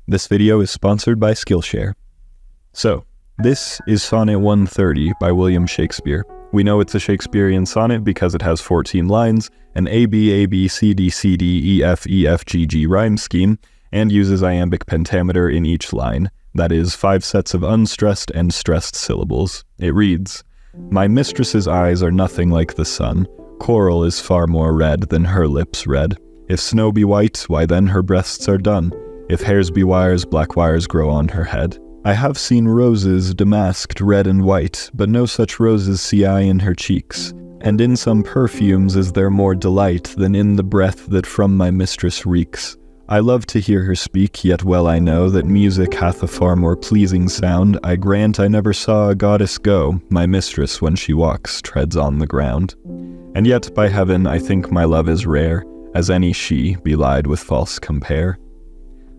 This video is sponsored by Skillshare. So, this is Sonnet 130 by William Shakespeare. We know it's a Shakespearean sonnet because it has 14 lines, an A, B, C, D, E, F, G, G rhyme scheme, and uses iambic pentameter in each line. That is, 5 sets of unstressed and stressed syllables. It reads, "My mistress's eyes are nothing like the sun. Coral is far more red than her lips red. If snow be white, why then her breasts are dun. If hairs be wires, black wires grow on her head. I have seen roses damasked red and white, but no such roses see I in her cheeks. And in some perfumes is there more delight than in the breath that from my mistress reeks. I love to hear her speak, yet well I know that music hath a far more pleasing sound. I grant I never saw a goddess go. My mistress, when she walks, treads on the ground. And yet, by heaven, I think my love is rare, as any she, belied with false compare."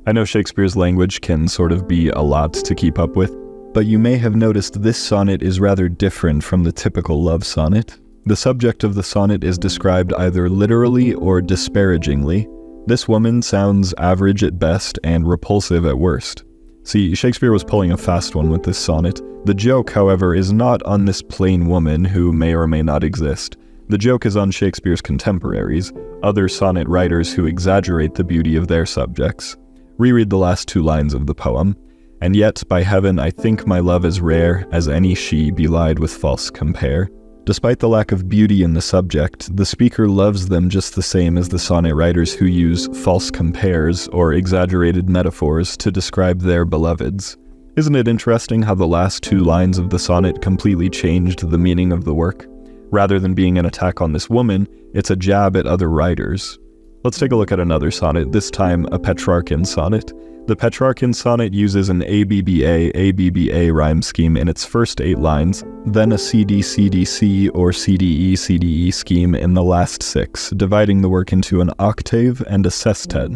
I know Shakespeare's language can sort of be a lot to keep up with, but you may have noticed this sonnet is rather different from the typical love sonnet. The subject of the sonnet is described either literally or disparagingly. This woman sounds average at best and repulsive at worst. See, Shakespeare was pulling a fast one with this sonnet. The joke, however, is not on this plain woman who may or may not exist. The joke is on Shakespeare's contemporaries, other sonnet writers who exaggerate the beauty of their subjects. Reread the last 2 lines of the poem. "And yet, by heaven, I think my love is rare, as any she, belied with false compare." Despite the lack of beauty in the subject, the speaker loves them just the same as the sonnet writers who use false compares or exaggerated metaphors to describe their beloveds. Isn't it interesting how the last 2 lines of the sonnet completely changed the meaning of the work? Rather than being an attack on this woman, it's a jab at other writers. Let's take a look at another sonnet, this time a Petrarchan sonnet. The Petrarchan sonnet uses an ABBA rhyme scheme in its first 8 lines, then a CD or CDE scheme in the last 6, dividing the work into an octave and a sestet.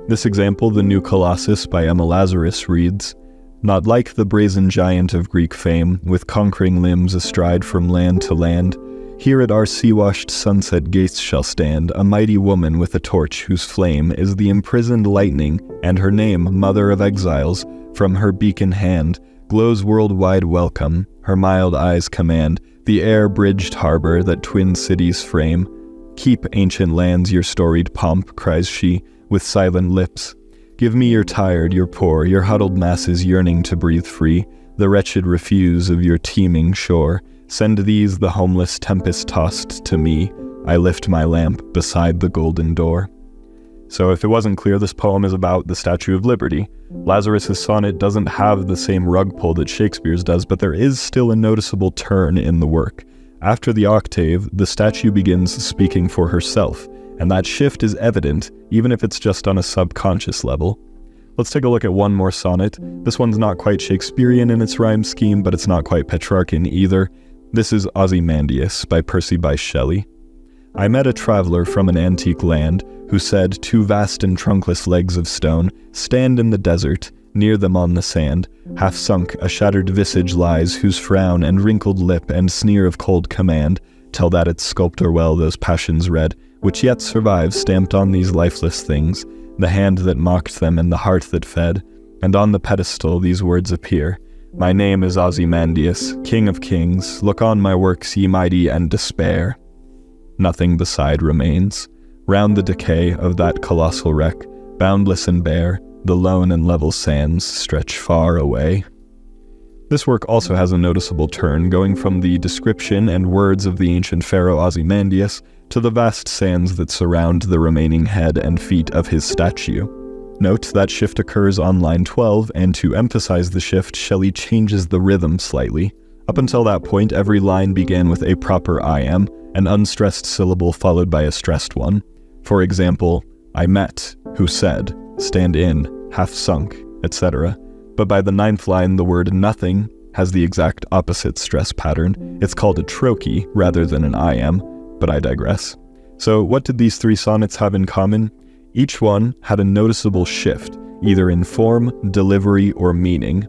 This example, The New Colossus by Emma Lazarus, reads, "Not like the brazen giant of Greek fame, with conquering limbs astride from land to land, here at our sea-washed sunset gates shall stand a mighty woman with a torch whose flame is the imprisoned lightning, and her name, Mother of Exiles, from her beacon hand glows worldwide welcome, her mild eyes command the air-bridged harbor that twin cities frame. Keep, ancient lands, your storied pomp," cries she, with silent lips. "Give me your tired, your poor, your huddled masses yearning to breathe free, the wretched refuse of your teeming shore. Send these, the homeless tempest-tossed, to me. I lift my lamp beside the golden door." So if it wasn't clear, this poem is about the Statue of Liberty. Lazarus's sonnet doesn't have the same rug pull that Shakespeare's does, but there is still a noticeable turn in the work. After the octave, the statue begins speaking for herself, and that shift is evident, even if it's just on a subconscious level. Let's take a look at one more sonnet. This one's not quite Shakespearean in its rhyme scheme, but it's not quite Petrarchan either. This is Ozymandias by Percy Bysshe Shelley. "I met a traveler from an antique land, who said, 2 vast and trunkless legs of stone stand in the desert, near them on the sand. Half sunk, a shattered visage lies, whose frown and wrinkled lip and sneer of cold command tell that its sculptor well those passions read, which yet survive stamped on these lifeless things, the hand that mocked them and the heart that fed. And on the pedestal these words appear, My name is Ozymandias, King of Kings. Look on my works, ye mighty, and despair. Nothing beside remains. Round the decay of that colossal wreck, boundless and bare, the lone and level sands stretch far away." This work also has a noticeable turn, going from the description and words of the ancient pharaoh Ozymandias to the vast sands that surround the remaining head and feet of his statue. Note that shift occurs on line 12, and to emphasize the shift, Shelley changes the rhythm slightly. Up until that point, every line began with a proper iamb, an unstressed syllable followed by a stressed one. For example, "I met," "who said," "stand in," "half sunk," etc. But by the 9th line, the word "nothing" has the exact opposite stress pattern. It's called a trochee rather than an iamb, but I digress. So what did these 3 sonnets have in common? Each one had a noticeable shift, either in form, delivery, or meaning.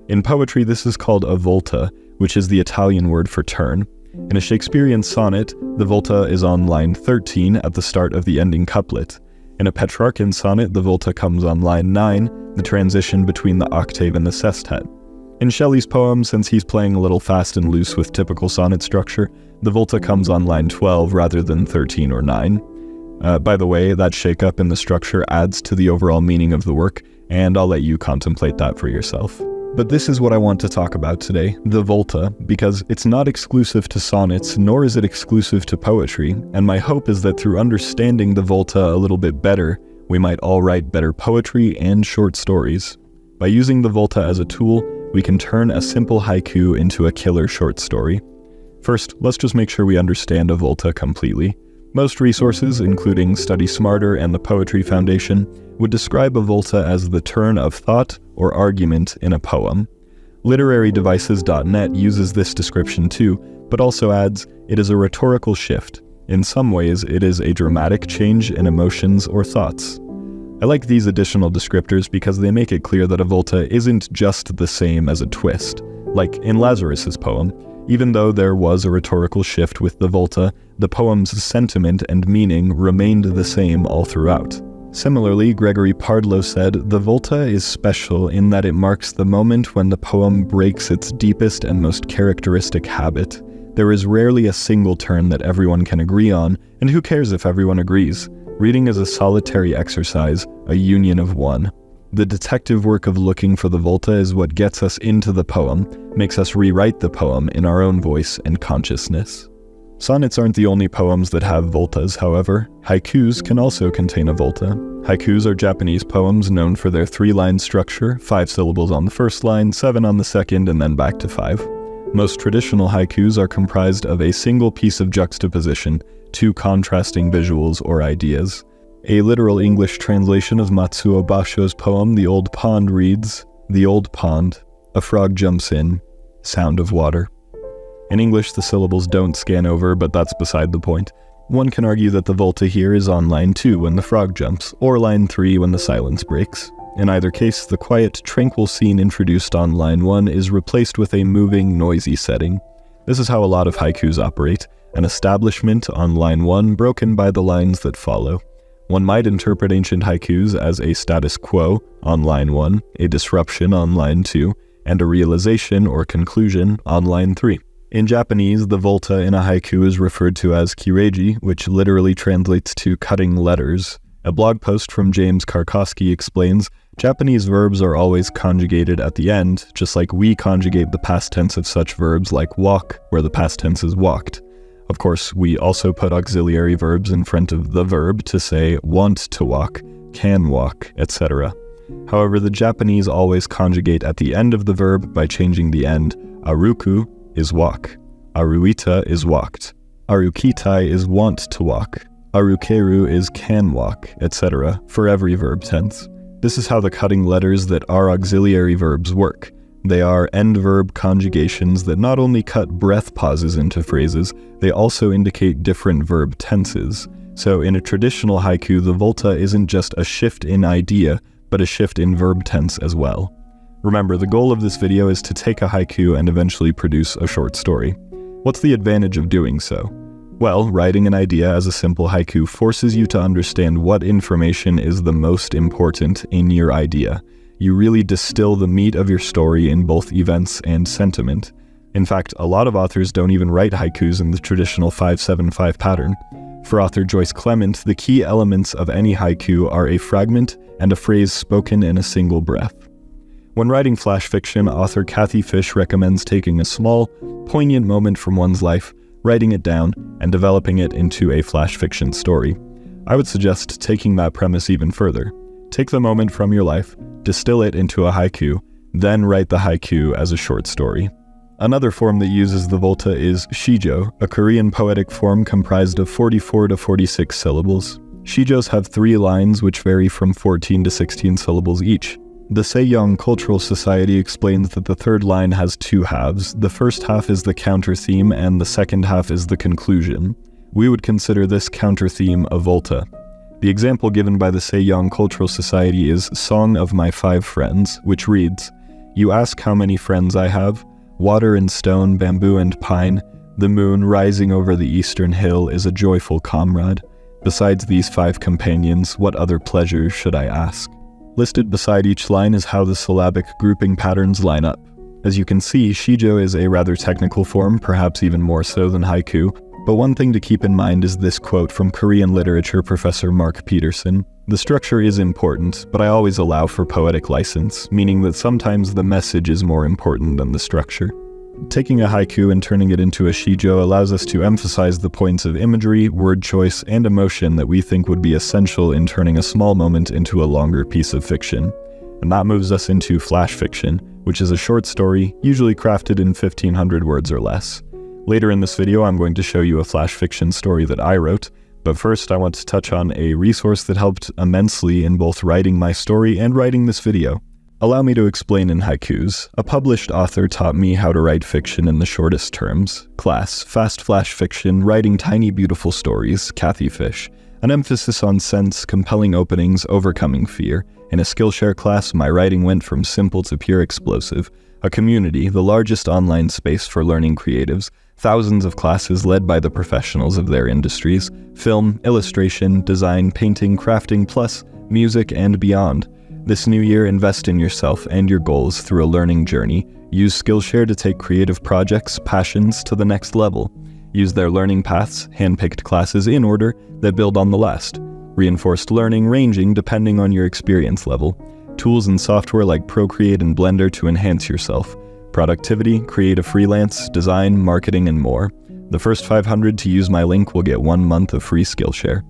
In poetry, this is called a volta, which is the Italian word for turn. In a Shakespearean sonnet, the volta is on line 13 at the start of the ending couplet. In a Petrarchan sonnet, the volta comes on line 9, the transition between the octave and the sestet. In Shelley's poem, since he's playing a little fast and loose with typical sonnet structure, the volta comes on line 12 rather than 13 or 9. By the way, that shakeup in the structure adds to the overall meaning of the work, and I'll let you contemplate that for yourself. But this is what I want to talk about today, the volta, because it's not exclusive to sonnets, nor is it exclusive to poetry, and my hope is that through understanding the volta a little bit better, we might all write better poetry and short stories. By using the volta as a tool, we can turn a simple haiku into a killer short story. First, let's just make sure we understand a volta completely. Most resources, including Study Smarter and the Poetry Foundation, would describe a volta as the turn of thought or argument in a poem. LiteraryDevices.net uses this description too, but also adds, it is a rhetorical shift. In some ways, it is a dramatic change in emotions or thoughts. I like these additional descriptors because they make it clear that a volta isn't just the same as a twist. Like in Lazarus's poem, even though there was a rhetorical shift with the volta, the poem's sentiment and meaning remained the same all throughout. Similarly, Gregory Pardlow said, the volta is special in that it marks the moment when the poem breaks its deepest and most characteristic habit. There is rarely a single turn that everyone can agree on, and who cares if everyone agrees? Reading is a solitary exercise, a union of one. The detective work of looking for the volta is what gets us into the poem, makes us rewrite the poem in our own voice and consciousness. Sonnets aren't the only poems that have voltas, however. Haikus can also contain a volta. Haikus are Japanese poems known for their 3-line structure, 5 syllables on the first line, 7 on the second, and then back to 5. Most traditional haikus are comprised of a single piece of juxtaposition, 2 contrasting visuals or ideas. A literal English translation of Matsuo Bashō's poem, The Old Pond, reads, "The old pond, a frog jumps in, sound of water." In English, the syllables don't scan over, but that's beside the point. One can argue that the volta here is on line 2 when the frog jumps, or line 3 when the silence breaks. In either case, the quiet, tranquil scene introduced on line 1 is replaced with a moving, noisy setting. This is how a lot of haikus operate, an establishment on line 1 broken by the lines that follow. One might interpret ancient haikus as a status quo on line 1, a disruption on line 2, and a realization or conclusion on line 3. In Japanese, the volta in a haiku is referred to as kireiji, which literally translates to cutting letters. A blog post from James Karkowski explains, Japanese verbs are always conjugated at the end, just like we conjugate the past tense of such verbs like walk, where the past tense is walked. Of course, we also put auxiliary verbs in front of the verb to say want to walk, can walk, etc. However, the Japanese always conjugate at the end of the verb by changing the end. Aruku is walk. Aruita is walked. Arukitai is want to walk. Arukeru is can walk, etc. for every verb tense. This is how the cutting letters that are auxiliary verbs work. They are end-verb conjugations that not only cut breath pauses into phrases, they also indicate different verb tenses. So in a traditional haiku, the volta isn't just a shift in idea, but a shift in verb tense as well. Remember, the goal of this video is to take a haiku and eventually produce a short story. What's the advantage of doing so? Well, writing an idea as a simple haiku forces you to understand what information is the most important in your idea. You really distill the meat of your story in both events and sentiment. In fact, a lot of authors don't even write haikus in the traditional 5-7-5 pattern. For author Joyce Clement, the key elements of any haiku are a fragment and a phrase spoken in a single breath. When writing flash fiction, author Kathy Fish recommends taking a small, poignant moment from one's life, writing it down, and developing it into a flash fiction story. I would suggest taking that premise even further. Take the moment from your life, distill it into a haiku, then write the haiku as a short story. Another form that uses the volta is sijo, a Korean poetic form comprised of 44 to 46 syllables. Sijos have 3 lines which vary from 14 to 16 syllables each. The Sejong Cultural Society explains that the third line has 2 halves. The first half is the counter theme and the second half is the conclusion. We would consider this counter theme a volta. The example given by the Sejong Cultural Society is Song of My 5 Friends, which reads, "You ask how many friends I have? Water and stone, bamboo and pine. The moon rising over the eastern hill is a joyful comrade. Besides these 5 companions, what other pleasures should I ask?" Listed beside each line is how the syllabic grouping patterns line up. As you can see, sijo is a rather technical form, perhaps even more so than haiku, but one thing to keep in mind is this quote from Korean literature professor Mark Peterson. The structure is important, but I always allow for poetic license, meaning that sometimes the message is more important than the structure. Taking a haiku and turning it into a sijo allows us to emphasize the points of imagery, word choice, and emotion that we think would be essential in turning a small moment into a longer piece of fiction. And that moves us into flash fiction, which is a short story, usually crafted in 1500 words or less. Later in this video, I'm going to show you a flash fiction story that I wrote, but first I want to touch on a resource that helped immensely in both writing my story and writing this video. Allow me to explain in haikus. A published author taught me how to write fiction in the shortest terms. Class, fast flash fiction, writing tiny beautiful stories, Kathy Fish. An emphasis on sense, compelling openings, overcoming fear. In a Skillshare class, my writing went from simple to pure explosive. A community, the largest online space for learning creatives. Thousands of classes led by the professionals of their industries. Film, illustration, design, painting, crafting, plus music and beyond. This new year, invest in yourself and your goals through a learning journey. Use Skillshare to take creative projects, passions to the next level. Use their learning paths, hand-picked classes in order that build on the last. Reinforced learning ranging depending on your experience level. Tools and software like Procreate and Blender to enhance yourself. Productivity, creative freelance, design, marketing, and more. The first 500 to use my link will get 1 month of free Skillshare.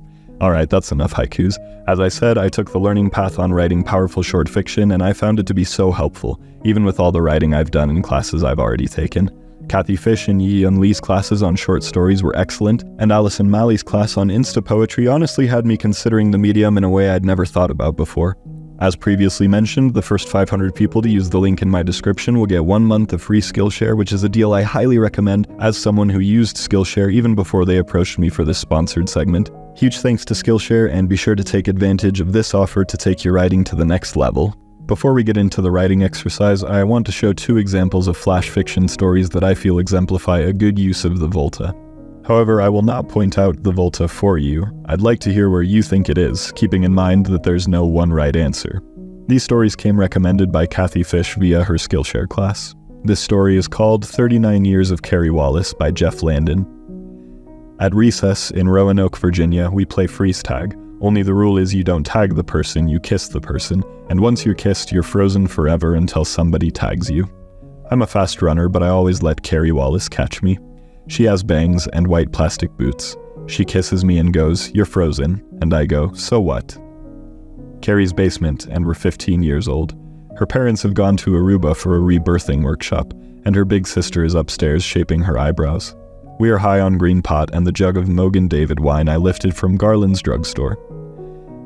Alright, that's enough haikus. As I said, I took the learning path on writing powerful short fiction, and I found it to be so helpful, even with all the writing I've done in classes I've already taken. Kathy Fish and Yi Yun Lee's classes on short stories were excellent, and Alison Malley's class on Insta Poetry honestly had me considering the medium in a way I'd never thought about before. As previously mentioned, the first 500 people to use the link in my description will get 1 month of free Skillshare, which is a deal I highly recommend as someone who used Skillshare even before they approached me for this sponsored segment. Huge thanks to Skillshare, and be sure to take advantage of this offer to take your writing to the next level. Before we get into the writing exercise, I want to show 2 examples of flash fiction stories that I feel exemplify a good use of the volta. However, I will not point out the volta for you. I'd like to hear where you think it is, keeping in mind that there's no one right answer. These stories came recommended by Kathy Fish via her Skillshare class. This story is called 39 Years of Carrie Wallace by Jeff Landon. At recess in Roanoke, Virginia, we play freeze tag. Only the rule is you don't tag the person, you kiss the person, and once you're kissed, you're frozen forever until somebody tags you. I'm a fast runner, but I always let Carrie Wallace catch me. She has bangs and white plastic boots. She kisses me and goes, "You're frozen," and I go, "So what?" Carrie's basement, and we're 15 years old. Her parents have gone to Aruba for a rebirthing workshop, and her big sister is upstairs shaping her eyebrows. We are high on green pot and the jug of Mogan David wine I lifted from Garland's drugstore.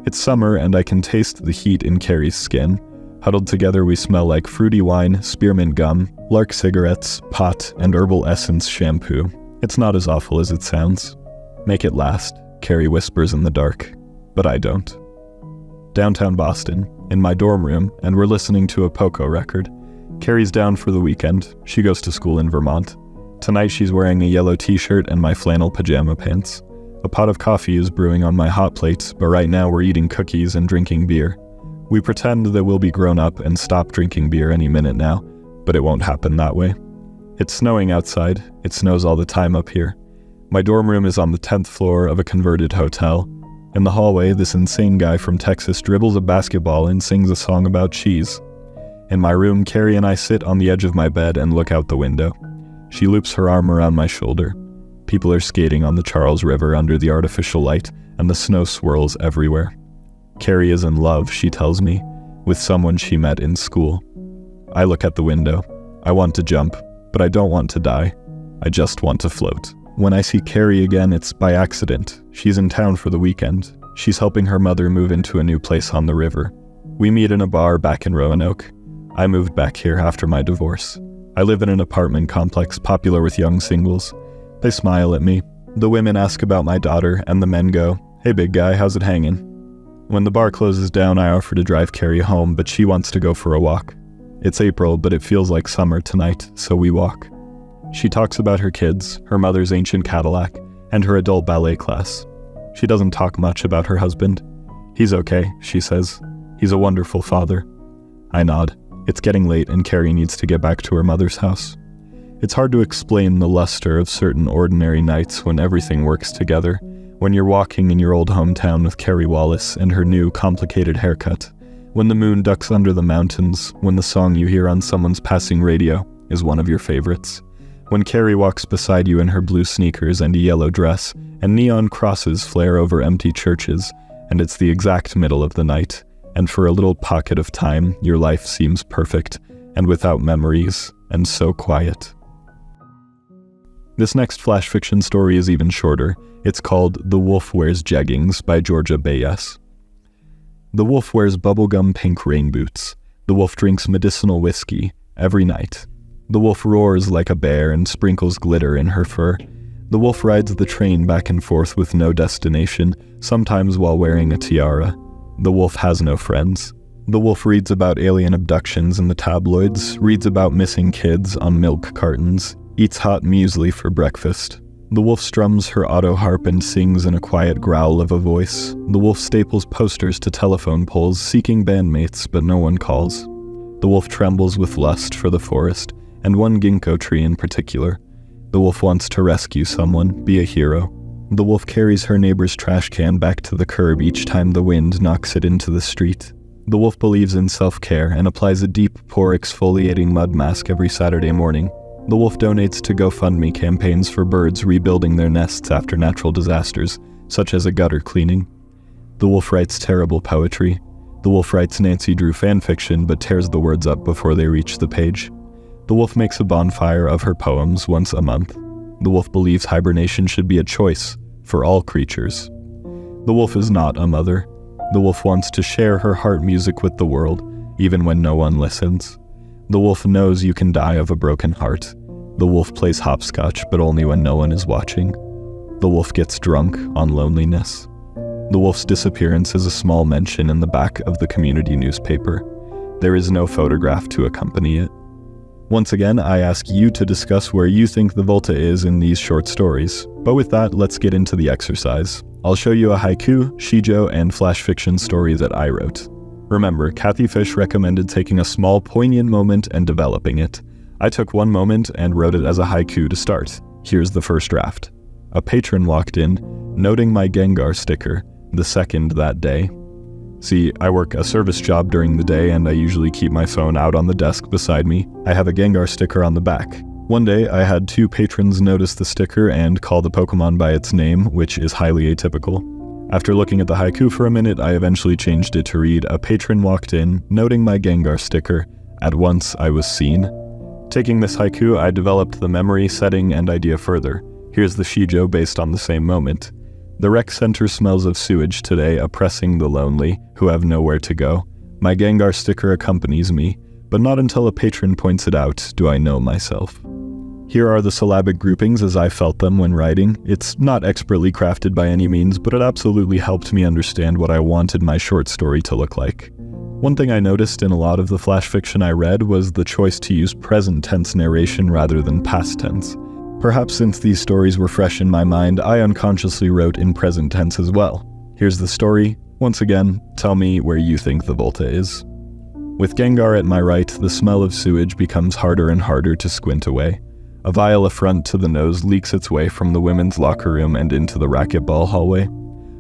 It's summer and I can taste the heat in Carrie's skin. Huddled together we smell like fruity wine, spearmint gum, lark cigarettes, pot, and herbal essence shampoo. It's not as awful as it sounds. Make it last, Carrie whispers in the dark, but I don't. Downtown Boston, in my dorm room, and we're listening to a Poco record. Carrie's down for the weekend. She goes to school in Vermont. Tonight she's wearing a yellow t-shirt and my flannel pajama pants. A pot of coffee is brewing on my hot plate, but right now we're eating cookies and drinking beer. We pretend that we'll be grown up and stop drinking beer any minute now, but it won't happen that way. It's snowing outside. It snows all the time up here. My dorm room is on the 10th floor of a converted hotel. In the hallway, this insane guy from Texas dribbles a basketball and sings a song about cheese. In my room, Carrie and I sit on the edge of my bed and look out the window. She loops her arm around my shoulder. People are skating on the Charles River under the artificial light, and the snow swirls everywhere. Carrie is in love, she tells me, with someone she met in school. I look at the window. I want to jump, but I don't want to die. I just want to float. When I see Carrie again, it's by accident. She's in town for the weekend. She's helping her mother move into a new place on the river. We meet in a bar back in Roanoke. I moved back here after my divorce. I live in an apartment complex popular with young singles. They smile at me. The women ask about my daughter, and the men go, "Hey big guy, how's it hanging?" When the bar closes down, I offer to drive Carrie home, but she wants to go for a walk. It's April, but it feels like summer tonight, so we walk. She talks about her kids, her mother's ancient Cadillac, and her adult ballet class. She doesn't talk much about her husband. "He's okay," she says. He's a wonderful father. I nod. It's getting late and Carrie needs to get back to her mother's house. It's hard to explain the luster of certain ordinary nights when everything works together, when you're walking in your old hometown with Carrie Wallace and her new complicated haircut, when the moon ducks under the mountains, when the song you hear on someone's passing radio is one of your favorites, when Carrie walks beside you in her blue sneakers and a yellow dress, and neon crosses flare over empty churches, and it's the exact middle of the night, and for a little pocket of time, your life seems perfect, and without memories, and so quiet. This next flash fiction story is even shorter. It's called The Wolf Wears Jeggings by Georgia Bayes. The wolf wears bubblegum pink rain boots. The wolf drinks medicinal whiskey every night. The wolf roars like a bear and sprinkles glitter in her fur. The wolf rides the train back and forth with no destination, sometimes while wearing a tiara. The wolf has no friends. The wolf reads about alien abductions in the tabloids, reads about missing kids on milk cartons, eats hot muesli for breakfast. The wolf strums her auto harp and sings in a quiet growl of a voice. The wolf staples posters to telephone poles, seeking bandmates, but no one calls. The wolf trembles with lust for the forest, and one ginkgo tree in particular. The wolf wants to rescue someone, be a hero. The wolf carries her neighbor's trash can back to the curb each time the wind knocks it into the street. The wolf believes in self-care and applies a deep, pore exfoliating mud mask every Saturday morning. The wolf donates to GoFundMe campaigns for birds rebuilding their nests after natural disasters, such as a gutter cleaning. The wolf writes terrible poetry. The wolf writes Nancy Drew fanfiction but tears the words up before they reach the page. The wolf makes a bonfire of her poems once a month. The wolf believes hibernation should be a choice for all creatures. The wolf is not a mother. The wolf wants to share her heart music with the world, even when no one listens. The wolf knows you can die of a broken heart. The wolf plays hopscotch, but only when no one is watching. The wolf gets drunk on loneliness. The wolf's disappearance is a small mention in the back of the community newspaper. There is no photograph to accompany it. Once again, I ask you to discuss where you think the volta is in these short stories. But with that, let's get into the exercise. I'll show you a haiku, sijo, and flash fiction story that I wrote. Remember, Kathy Fish recommended taking a small, poignant moment and developing it. I took one moment and wrote it as a haiku to start. Here's the first draft. A patron walked in, noting my Gengar sticker, the second that day. See, I work a service job during the day and I usually keep my phone out on the desk beside me. I have a Gengar sticker on the back. One day, I had two patrons notice the sticker and call the Pokemon by its name, which is highly atypical. After looking at the haiku for a minute, I eventually changed it to read, a patron walked in, noting my Gengar sticker. At once, I was seen. Taking this haiku, I developed the memory, setting, and idea further. Here's the shijo based on the same moment. The rec center smells of sewage today, oppressing the lonely, who have nowhere to go. My Gengar sticker accompanies me, but not until a patron points it out do I know myself. Here are the syllabic groupings as I felt them when writing. It's not expertly crafted by any means, but it absolutely helped me understand what I wanted my short story to look like. One thing I noticed in a lot of the flash fiction I read was the choice to use present tense narration rather than past tense. Perhaps since these stories were fresh in my mind, I unconsciously wrote in present tense as well. Here's the story. Once again, tell me where you think the volta is. With Gengar at my right, the smell of sewage becomes harder and harder to squint away. A vile affront to the nose leaks its way from the women's locker room and into the racquetball hallway.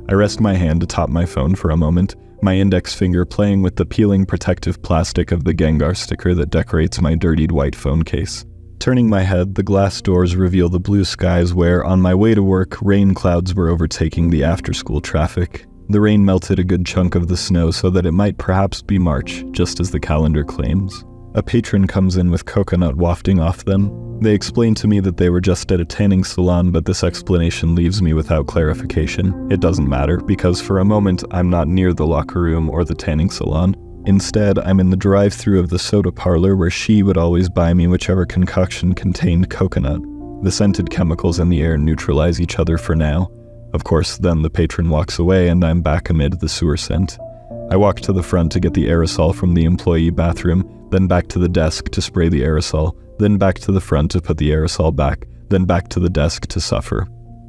I rest my hand atop my phone for a moment, my index finger playing with the peeling protective plastic of the Gengar sticker that decorates my dirtied white phone case. Turning my head, the glass doors reveal the blue skies where, on my way to work, rain clouds were overtaking the after-school traffic. The rain melted a good chunk of the snow so that it might perhaps be March, just as the calendar claims. A patron comes in with coconut wafting off them. They explain to me that they were just at a tanning salon, but this explanation leaves me without clarification. It doesn't matter, because for a moment I'm not near the locker room or the tanning salon. Instead, I'm in the drive-thru of the soda parlor where she would always buy me whichever concoction contained coconut. The scented chemicals in the air neutralize each other for now. Of course, then the patron walks away and I'm back amid the sewer scent. I walk to the front to get the aerosol from the employee bathroom, then back to the desk to spray the aerosol, then back to the front to put the aerosol back, then back to the desk to suffer.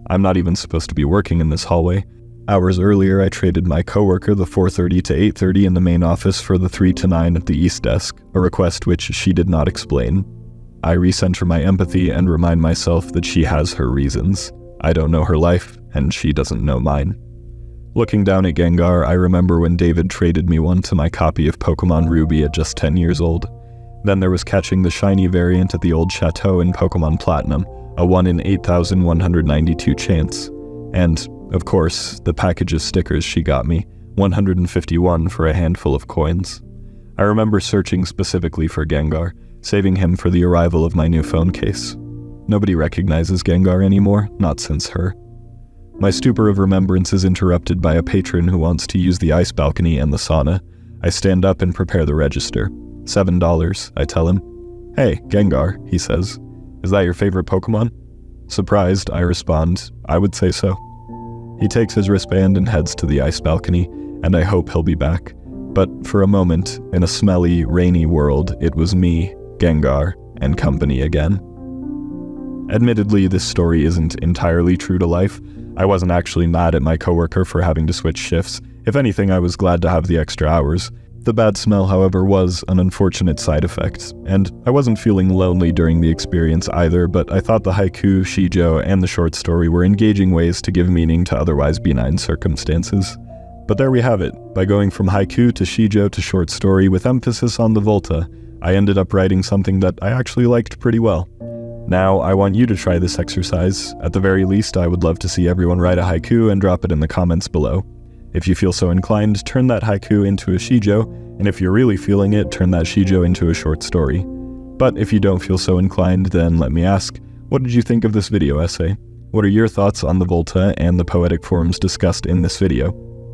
I'm not even supposed to be working in this hallway. Hours earlier, I traded my coworker the 4:30 to 8:30 in the main office for the 3 to 9 at the East Desk, a request which she did not explain. I recenter my empathy and remind myself that she has her reasons. I don't know her life, and she doesn't know mine. Looking down at Gengar, I remember when David traded me one to my copy of Pokemon Ruby at just 10 years old. Then there was catching the shiny variant at the old chateau in Pokemon Platinum, a 1 in 8,192 chance. And, of course, the package of stickers she got me, 151 for a handful of coins. I remember searching specifically for Gengar, saving him for the arrival of my new phone case. Nobody recognizes Gengar anymore, not since her. My stupor of remembrance is interrupted by a patron who wants to use the ice balcony and the sauna. I stand up and prepare the register. $7, I tell him. "Hey, Gengar," he says. "Is that your favorite Pokemon?" Surprised, I respond, "I would say so." He takes his wristband and heads to the ice balcony, and I hope he'll be back. But for a moment, in a smelly, rainy world, it was me, Gengar, and company again. Admittedly, this story isn't entirely true to life. I wasn't actually mad at my coworker for having to switch shifts. If anything, I was glad to have the extra hours. The bad smell, however, was an unfortunate side effect, and I wasn't feeling lonely during the experience either, but I thought the haiku, sijo, and the short story were engaging ways to give meaning to otherwise benign circumstances. But there we have it. By going from haiku to sijo to short story with emphasis on the volta, I ended up writing something that I actually liked pretty well. Now, I want you to try this exercise. At the very least, I would love to see everyone write a haiku and drop it in the comments below. If you feel so inclined, turn that haiku into a sijo, and if you're really feeling it, turn that sijo into a short story. But if you don't feel so inclined, then let me ask, what did you think of this video essay? What are your thoughts on the volta and the poetic forms discussed in this video?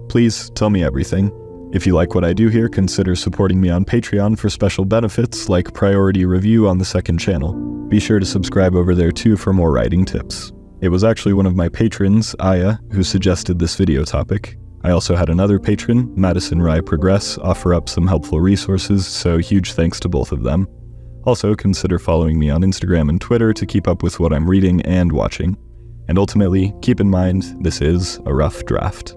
Please tell me everything. If you like what I do here, consider supporting me on Patreon for special benefits like priority review on the second channel. Be sure to subscribe over there too for more writing tips. It was actually one of my patrons, Aya, who suggested this video topic. I also had another patron, Madison Rye Progress, offer up some helpful resources, so huge thanks to both of them. Also, consider following me on Instagram and Twitter to keep up with what I'm reading and watching. And ultimately, keep in mind, this is a rough draft.